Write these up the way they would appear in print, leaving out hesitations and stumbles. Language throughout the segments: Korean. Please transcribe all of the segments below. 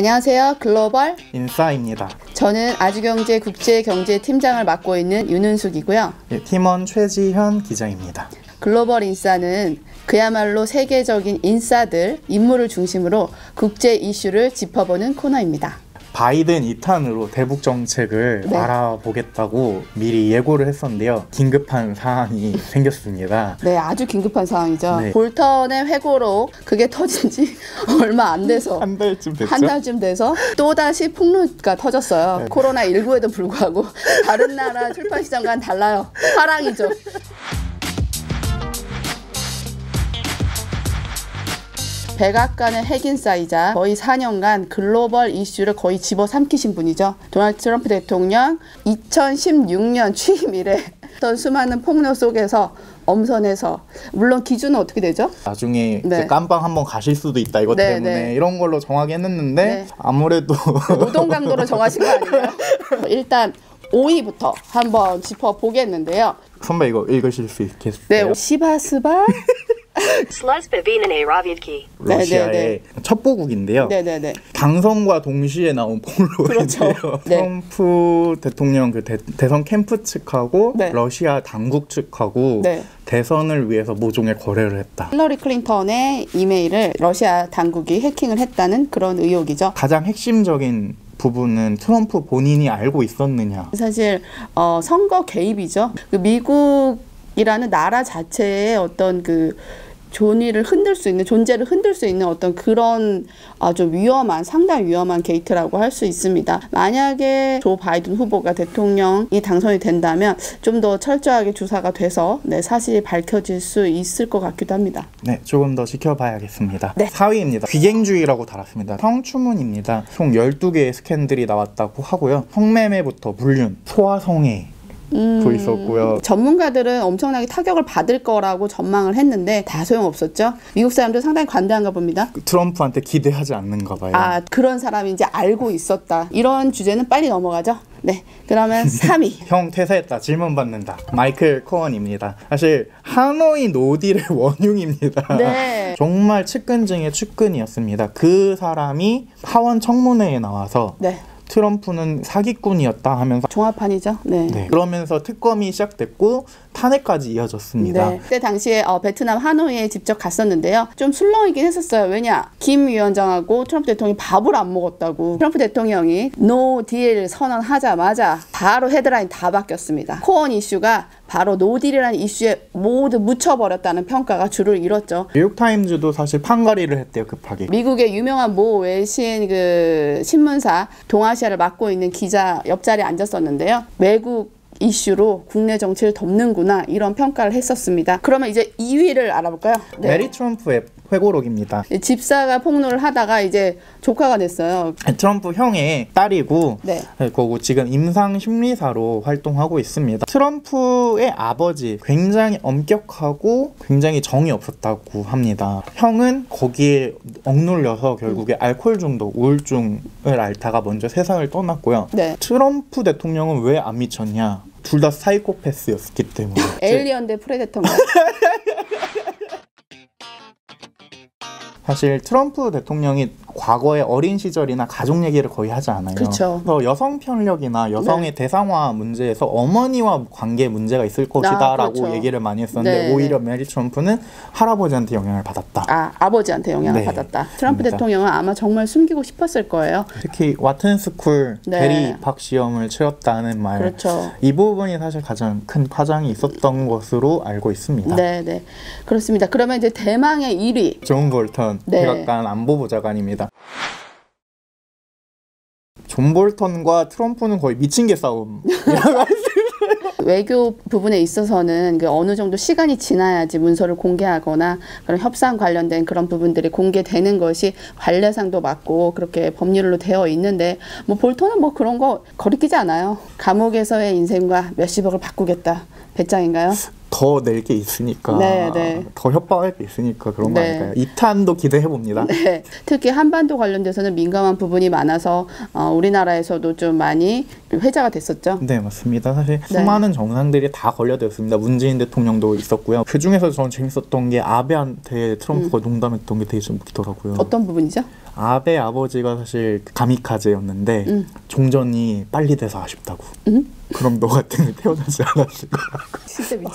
안녕하세요. 글로벌 인싸입니다. 저는 아주경제 국제경제팀장을 맡고 있는 윤은숙이고요. 팀원 최지현 기자입니다. 글로벌 인싸는 그야말로 세계적인 인싸들, 인물을 중심으로 국제 이슈를 짚어보는 코너입니다. 바이든 2탄으로 대북 정책을 알아보겠다고 미리 예고를 했었는데요. 긴급한 사항이 생겼습니다. 네, 아주 긴급한 상황이죠. 네. 볼턴의 회고로 그게 터진 지 얼마 안 돼서 한 달쯤 됐죠? 한 달쯤 돼서 또다시 폭로가 터졌어요. 네. 코로나19에도 불구하고 다른 나라 출판 시장과는 달라요. 화랑이죠. 백악관의 핵인싸이자 거의 4년간 글로벌 이슈를 거의 집어삼키신 분이죠. 도널드 트럼프 대통령 2016년 취임 이래 어떤 수많은 폭로 속에서 엄선해서, 물론 기준은 어떻게 되죠? 나중에 이제 깜빵 한번 가실 수도 있다 이것 때문에 이런 걸로 정하게 했는데 아무래도 노동 강도로 정하신 거 아닌가요? 일단 5위부터 한번 짚어보겠는데요. 선배 이거 읽으실 수 있겠어요? 네, 시바스바 러시아의 첩보국인데요. 네네네. 당선과 동시에 나온 폭로인데요. 그렇죠. 트럼프 대통령 그 대선 캠프 측하고 러시아 당국 측하고 대선을 위해서 모종의 거래를 했다. 힐러리 클린턴의 이메일을 러시아 당국이 해킹을 했다는 그런 의혹이죠. 가장 핵심적인 부분은 트럼프 본인이 알고 있었느냐. 사실 선거 개입이죠. 그 미국이라는 나라 자체의 어떤 그 존재를 흔들 수 있는 어떤 그런 아주 상당히 위험한 게이트라고 할 수 있습니다. 만약에 조 바이든 후보가 대통령이 당선이 된다면 좀 더 철저하게 조사가 돼서 사실이 밝혀질 수 있을 것 같기도 합니다. 네, 조금 더 지켜봐야겠습니다. 4위입니다. 귀갱주의라고 달았습니다. 성추문입니다. 총 12개의 스캔들이 나왔다고 하고요. 성매매부터 불륜, 소아성애 도 있었고요. 전문가들은 엄청나게 타격을 받을 거라고 전망을 했는데 다 소용없었죠. 미국 사람들 상당히 관대한가 봅니다. 트럼프한테 기대하지 않는가 봐요. 아, 그런 사람이 이제 알고 있었다. 이런 주제는 빨리 넘어가죠. 네, 그러면 3위. 형 퇴사했다, 질문 받는다. 마이클 코언입니다. 사실 하노이 노딜의 원흉입니다. 네. 정말 측근 중에 측근이었습니다. 그 사람이 하원 청문회에 나와서 트럼프는 사기꾼이었다 하면서 종합판이죠. 그러면서 특검이 시작됐고 탄핵까지 이어졌습니다. 그때 당시에 베트남 하노이에 직접 갔었는데요. 좀 술렁이긴 했었어요. 왜냐? 김 위원장하고 트럼프 대통령이 밥을 안 먹었다고. 트럼프 대통령이 노딜 선언하자마자 바로 헤드라인 다 바뀌었습니다. 코언 이슈가 바로 노딜이라는 이슈에 모두 묻혀버렸다는 평가가 주를 이뤘죠. 뉴욕타임즈도 사실 판가리를 했대요, 급하게. 미국의 유명한 모 외신 그 신문사 동아시아를 맡고 있는 기자 옆자리에 앉았었는데요. 외국 이슈로 국내 정치를 덮는구나, 이런 평가를 했었습니다. 그러면 이제 2위를 알아볼까요? 메리 트럼프의 회고록입니다. 집사가 폭로를 하다가 이제 조카가 됐어요. 트럼프 형의 딸이고 그리고 지금 임상심리사로 활동하고 있습니다. 트럼프의 아버지 굉장히 엄격하고 굉장히 정이 없었다고 합니다. 형은 거기에 억눌려서 결국에 알코올 중독, 우울증을 앓다가 먼저 세상을 떠났고요. 트럼프 대통령은 왜 안 미쳤냐? 둘 다 사이코패스였기 때문에. 에일리언 대 프레데터인가요? 사실 트럼프 대통령이 과거의 어린 시절이나 가족 얘기를 거의 하지 않아요. 그렇죠. 그래서 여성 편력이나 여성의 대상화 문제에서 어머니와 관계 문제가 있을 것이다 라고 얘기를 많이 했었는데 오히려 메리 트럼프는 할아버지한테 영향을 받았다. 아버지한테 영향을 받았다. 트럼프 대통령은 아마 정말 숨기고 싶었을 거예요. 특히 와튼스쿨 대리입학 시험을 치렀다는 말. 이 부분이 사실 가장 큰 파장이 있었던 것으로 알고 있습니다. 네, 그렇습니다. 그러면 이제 대망의 1위. 존 볼턴 백악관 안보보좌관입니다. 존 볼턴과 트럼프는 거의 미친 개 싸움. 외교 부분에 있어서는 어느 정도 시간이 지나야지 문서를 공개하거나 그런 협상 관련된 그런 부분들이 공개되는 것이 관례상도 맞고 그렇게 법률로 되어 있는데 볼턴은 그런 거 거리끼지 않아요. 감옥에서의 인생과 몇십억을 바꾸겠다. 배짱인가요? 더 낼 게 있으니까 더 협박할 게 있으니까 그런 거 아닐까요? 2탄도 기대해봅니다. 특히 한반도 관련돼서는 민감한 부분이 많아서 우리나라에서도 좀 많이 회자가 됐었죠. 네, 맞습니다. 사실 수많은 정상들이 다 걸려들었습니다. 문재인 대통령도 있었고요. 그중에서 저는 재밌었던 게 아베한테 트럼프가 농담했던 게 되게 좀 웃기더라고요. 어떤 부분이죠? 아베 아버지가 사실 가미카제였는데 종전이 빨리 돼서 아쉽다고. 그럼 너 같은 게 태어나지 않았을 거라고. 진짜 미치.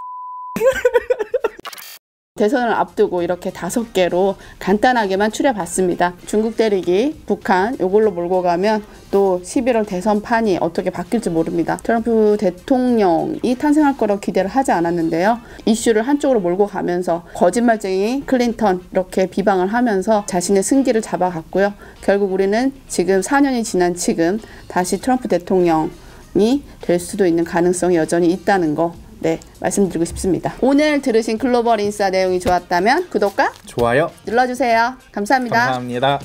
대선을 앞두고 이렇게 5개로 간단하게만 추려봤습니다. 중국 때리기, 북한 요걸로 몰고 가면 또 11월 대선판이 어떻게 바뀔지 모릅니다. 트럼프 대통령이 탄생할 거라고 기대를 하지 않았는데요. 이슈를 한쪽으로 몰고 가면서 거짓말쟁이 클린턴 이렇게 비방을 하면서 자신의 승기를 잡아갔고요. 결국 우리는 지금 4년이 지난 지금 다시 트럼프 대통령이 될 수도 있는 가능성이 여전히 있다는 거 말씀드리고 싶습니다. 오늘 들으신 글로벌 인싸 내용이 좋았다면 구독과 좋아요 눌러주세요. 감사합니다. 감사합니다.